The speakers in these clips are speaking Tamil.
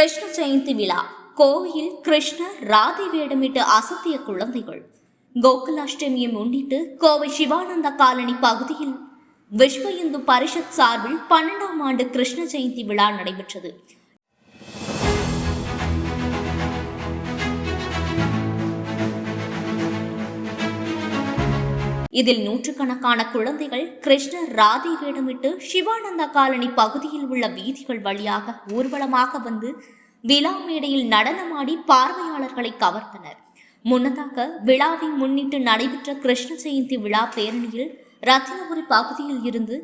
கிருஷ்ண ஜெயந்தி விழா. கோவையில் கிருஷ்ணர் ராதை வேடமிட்டு அசத்திய குழந்தைகள். கோகுலாஷ்டமியை முன்னிட்டு கோவை சிவானந்தா காலனி பகுதியில் விஸ்வ இந்து பரிஷத் சார்பில் 12ஆம் ஆண்டு கிருஷ்ண ஜெயந்தி விழா நடைபெற்றது. இதில் நூற்றுக்கணக்கான குழந்தைகள் கிருஷ்ணர் ராதை வேடமிட்டு சிவானந்தா காலனி பகுதியில் உள்ள வீதிகள் வழியாக ஊர்வலமாக வந்து விழா மேடையில் நடனமாடி பார்வையாளர்களை கவர்ந்தனர். முன்னதாக விழாவை முன்னிட்டு நடைபெற்ற கிருஷ்ண ஜெயந்தி விழா பேரணியில் ரத்தினபுரி பகுதியில் இருந்து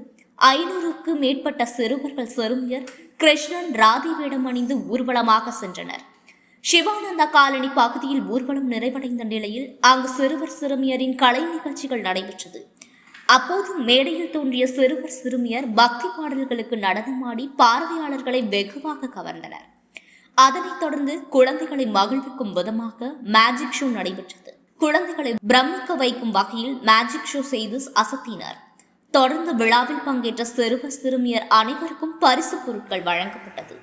500க்கும் மேற்பட்ட சிறுவர்கள் சிறுமியர் கிருஷ்ணன் ராதை வேடம் அணிந்து ஊர்வலமாக சென்றனர். சிவானந்தா காலனி பகுதியில் ஊர்வலம் நிறைவடைந்த நிலையில் அங்கு சிறுவர் சிறுமியரின் கலை நிகழ்ச்சிகள் நடைபெற்றது. அப்போது மேடையில் தோன்றிய சிறுவர் சிறுமியர் பக்தி பாடல்களுக்கு நடனமாடி பார்வையாளர்களை வெகுவாக கவர்ந்தனர். அதனைத் தொடர்ந்து குழந்தைகளை மகிழ்விக்கும் விதமாக மேஜிக் ஷோ நடைபெற்றது. குழந்தைகளை பிரமிக்க வைக்கும் வகையில் மேஜிக் ஷோ செய்து அசத்தினர். தொடர்ந்து விழாவில் பங்கேற்ற சிறுவர் சிறுமியர் அனைவருக்கும் பரிசு பொருட்கள் வழங்கப்பட்டது.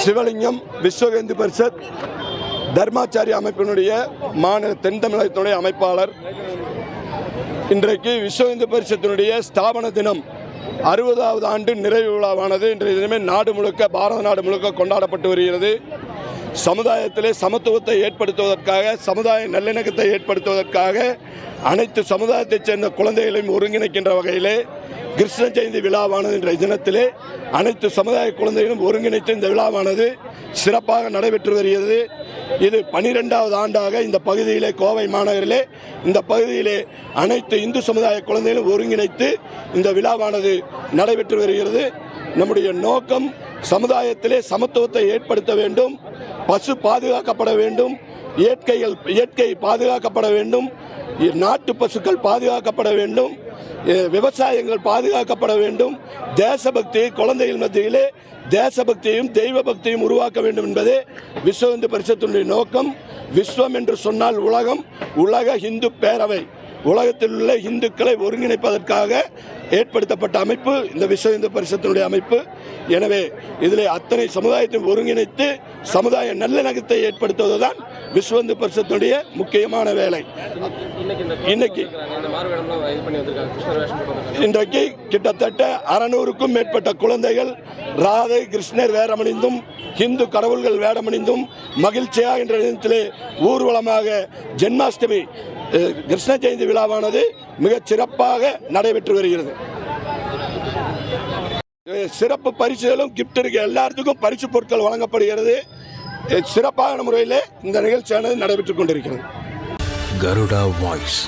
சிவலிங்கம் விஸ்வ இந்து பரிஷத் தர்மாச்சாரிய அமைப்பினுடைய மாநில தென் தமிழகத்தினுடைய அமைப்பாளர். இன்றைக்கு விஸ்வ இந்து பரிஷத்தினுடைய ஸ்தாபன தினம் 60வது ஆண்டு நிறைவு விழாவானது இன்றைய தினமே நாடு முழுக்க, பாரத நாடு முழுக்க கொண்டாடப்பட்டு வருகிறது. சமுதாயத்திலே சமத்துவத்தை ஏற்படுத்துவதற்காக, சமுதாய நல்லிணக்கத்தை ஏற்படுத்துவதற்காக அனைத்து சமுதாயத்தைச் சேர்ந்த குழந்தைகளையும் ஒருங்கிணைக்கின்ற வகையிலே கிருஷ்ண ஜெயந்தி விழாவானது இன்றைய தினத்திலே அனைத்து சமுதாய குழந்தைகளும் ஒருங்கிணைத்து இந்த விழாவானது சிறப்பாக நடைபெற்று வருகிறது. இது 12வது ஆண்டாக இந்த பகுதியிலே, கோவை மாநகரிலே இந்த பகுதியிலே அனைத்து இந்து சமுதாய குழந்தைகளும் ஒருங்கிணைத்து இந்த விழாவானது நடைபெற்று வருகிறது. நம்முடைய நோக்கம் சமுதாயத்திலே சமத்துவத்தை ஏற்படுத்த வேண்டும், பசு பாதுகாக்கப்பட வேண்டும், இயற்கை பாதுகாக்கப்பட வேண்டும், நாட்டு பசுக்கள் பாதுகாக்கப்பட வேண்டும், விவசாயங்கள் பாதுகாக்கப்பட வேண்டும், தேசபக்தி குழந்தைகள் மத்தியிலே தேசபக்தியையும் தெய்வ பக்தியும் உருவாக்க வேண்டும் என்பதே விஸ்வ இந்து பரிஷத்தினுடைய நோக்கம். விஸ்வம் என்று சொன்னால் உலகம், உலக இந்து பேரவை, உலகத்தில் உள்ள இந்துக்களை ஒருங்கிணைப்பதற்காக ஏற்படுத்தப்பட்ட அமைப்பு இந்த விஸ்வ இந்து பரிஷத்தினுடைய அமைப்பு. எனவே இதில் அத்தனை சமுதாயத்தையும் ஒருங்கிணைத்து சமுதாய நல்லிணக்கத்தை ஏற்படுத்துவதுதான் விஸ்வ இந்து பரிஷத்தினுடைய முக்கியமான வேலை. இன்றைக்கு கிட்டத்தட்ட 600க்கும் மேற்பட்ட குழந்தைகள் ராதை கிருஷ்ணர் வேடமணிந்தும் இந்து கடவுள்கள் வேடமணிந்தும் மகிழ்ச்சியாக என்ற தினத்திலே ஊர்வலமாக ஜென்மாஷ்டமி கிருஷ்ண ஜெயந்தி விழாவானது மிகச் சிறப்பாக நடைபெற்று வருகிறது. சிறப்பு பரிசுகளும் கிஃப்ட் இருக்கு, எல்லாத்துக்கும் பரிசு பொருட்கள் வழங்கப்படுகிறது. சிறப்பான முறையில் இந்த நிகழ்ச்சியானது நடைபெற்றுக் கொண்டிருக்கிறது. Garuda Voice.